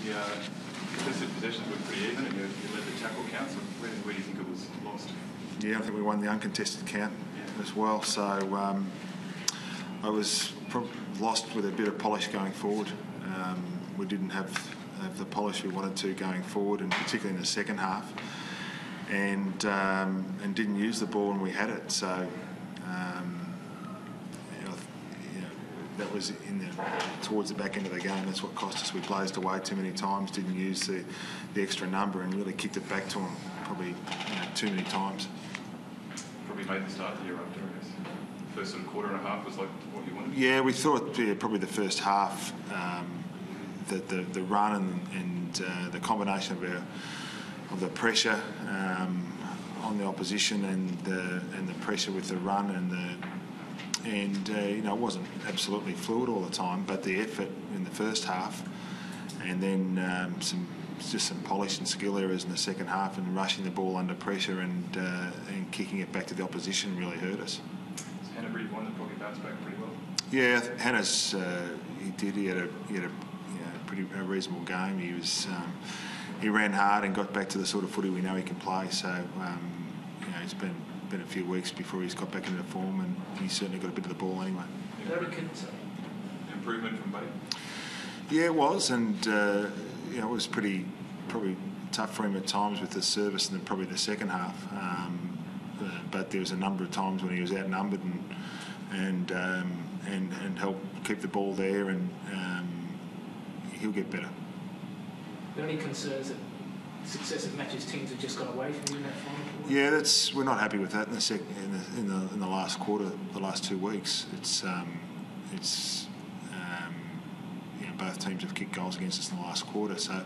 The contested possessions were pretty even, and you led the tackle count. So where do you think it was lost? Yeah, I think we won the uncontested count as well. So I was lost with a bit of polish going forward. We didn't have the polish we wanted to going forward, and particularly in the second half, and didn't use the ball when we had it. So that was towards the back end of the game. That's what cost us. We blazed away too many times, didn't use the extra number, and really kicked it back to them probably too many times. Probably made the start of the year after, I guess. First sort of quarter and a half was like what you wanted? Yeah, we thought probably the first half, that the run and the combination of the pressure on the opposition and the pressure with the run and it wasn't absolutely fluid all the time, but the effort in the first half, and then some polish and skill errors in the second half, and rushing the ball under pressure and kicking it back to the opposition really hurt us. So Hannah Breed won, that probably bounced back pretty well. Yeah, Hannah's he did. He had a pretty reasonable game. He ran hard and got back to the sort of footy we know he can play. So it's been a few weeks before he's got back into form, and he's certainly got a bit of the ball anyway. Improvement from Buddy? Yeah, it was, and it was probably tough for him at times with the service and then probably the second half. But there was a number of times when he was outnumbered and helped keep the ball there, and he'll get better. Are there any concerns that successive matches teams have just got away from you in that final quarter? Yeah, we're not happy with that in the last quarter, the last 2 weeks. Both teams have kicked goals against us in the last quarter, so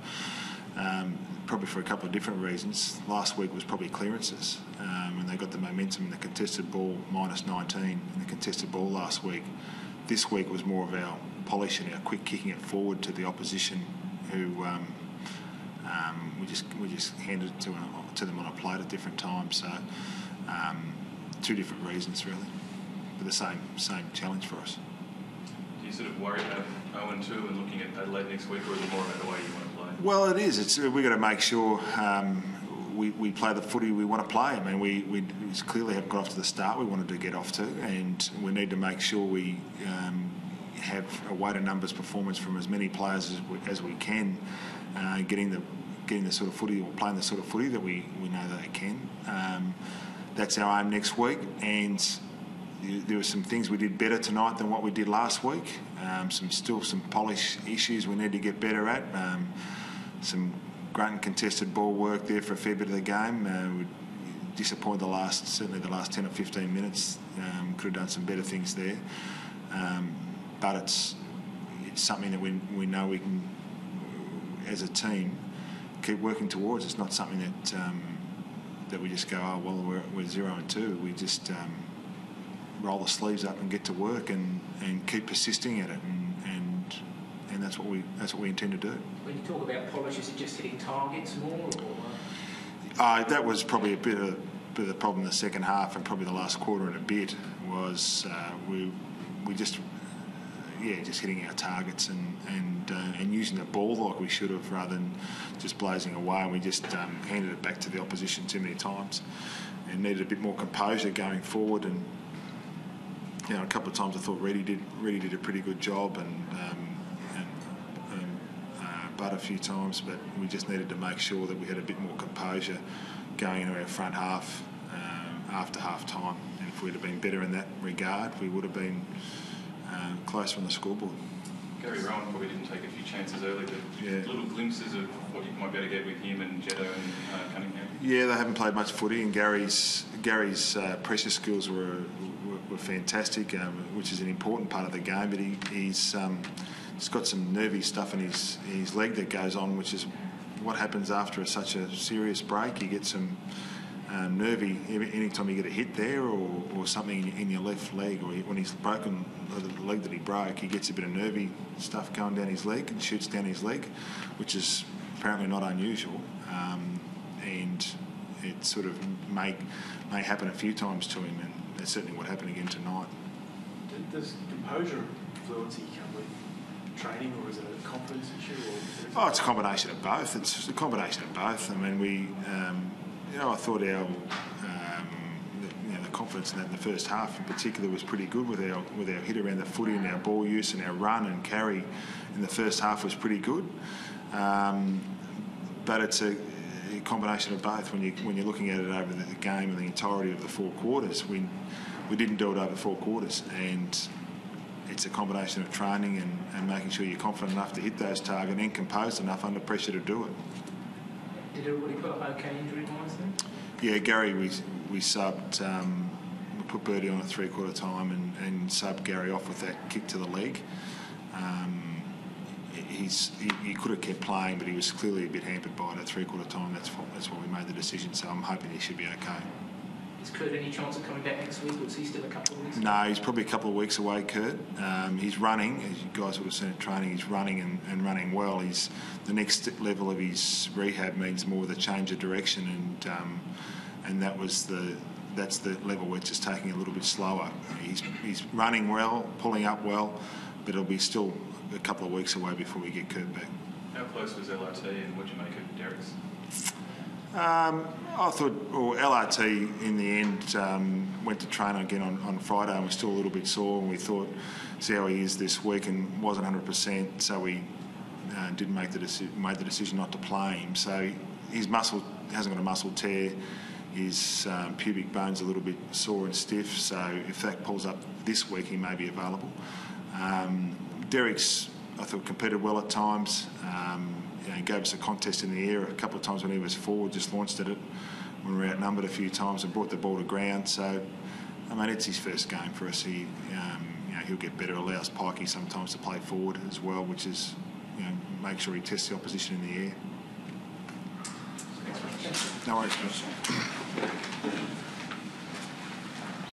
probably for a couple of different reasons. Last week was probably clearances, and they got the momentum in the contested ball, -19 in the contested ball last week. This week was more of our polish and our quick kicking it forward to the opposition, who we just handed it to them on a plate at different times. So two different reasons really, but the same challenge for us. Do you sort of worry about 0-2 and looking at Adelaide next week, or is it more about the way you want to play? Well, it is. We've got to make sure we play the footy we want to play. I mean, we clearly haven't got off to the start we wanted to get off to, and we need to make sure we have a weighted numbers performance from as many players as we can, getting the sort of footy, or playing the sort of footy that we know that they can. That's our aim next week, and there were some things we did better tonight than what we did last week. Some polish issues we need to get better at. Some grunt and contested ball work there for a fair bit of the game. We disappointed certainly the last 10 or 15 minutes. Could have done some better things there. But it's something that we know we can, as a team, keep working towards. It's not something that we just go, oh well, we're 0-2. We just roll the sleeves up and get to work and keep persisting at it, and that's what we intend to do. When you talk about polish, is it just hitting targets more, or? That was probably a bit of the problem in the second half, and probably the last quarter and a bit was we just hitting our targets and using the ball like we should have, rather than just blazing away. And we just handed it back to the opposition too many times, and needed a bit more composure going forward. And a couple of times I thought Reedy did a pretty good job, and Butt a few times, but we just needed to make sure that we had a bit more composure going into our front half after half time. And if we'd have been better in that regard, we would have been closer on the scoreboard. Gary Rowan probably didn't take a few chances early, but little glimpses of what you might be able to get with him and Jetto and Cunningham. Yeah, they haven't played much footy, and Gary's pressure skills were fantastic, which is an important part of the game. But he's got some nervy stuff in his leg that goes on, which is what happens after such a serious break. You get some nervy anytime you get a hit there, or something in your left leg, or when he's broken the leg that he broke, he gets a bit of nervy stuff going down his leg and shoots down his leg, which is apparently not unusual, and it sort of may happen a few times to him, and that's certainly what happened again tonight. Does composure and fluency come with training, or is it a confidence issue? Oh, it's a combination of both. It's a combination of both. I mean, I thought our the confidence in that in the first half in particular was pretty good with our hit around the footy and our ball use and our run and carry in the first half was pretty good. But it's a combination of both. When you're looking at it over the game and the entirety of the 4 quarters, we didn't do it over 4 quarters, and it's a combination of training and making sure you're confident enough to hit those targets and composed enough under pressure to do it. Did everybody put up okay injury-wise then? Yeah, Gary, we subbed, we put Birdie on at 3/4 time and subbed Gary off with that kick to the leg. He could have kept playing, but he was clearly a bit hampered by it at 3/4 time. That's why we made the decision, so I'm hoping he should be okay. Is Kurt any chance of coming back next week, or is he still a couple of weeks away? No, he's probably a couple of weeks away, Kurt. He's running, as you guys would have seen at training, he's running and running well. The next level of his rehab means more of the change of direction, and that's the level where it's just taking a little bit slower. He's running well, pulling up well, but it'll be still a couple of weeks away before we get Kurt back. How close was LRT, and what did you make of Derek's? I thought, LRT in the end went to train again on Friday and was still a little bit sore, and we thought, see how he is this week, and wasn't 100%, so we made the decision not to play him. So his muscle hasn't got a muscle tear. His pubic bone's a little bit sore and stiff, so if that pulls up this week, he may be available. Derek's, I thought, competed well at times. He gave us a contest in the air a couple of times when he was forward, just launched at it when we were outnumbered a few times and brought the ball to ground. So, I mean, it's his first game for us. He'll get better. Allows Pikey sometimes to play forward as well, which is, make sure he tests the opposition in the air. No worries, guys.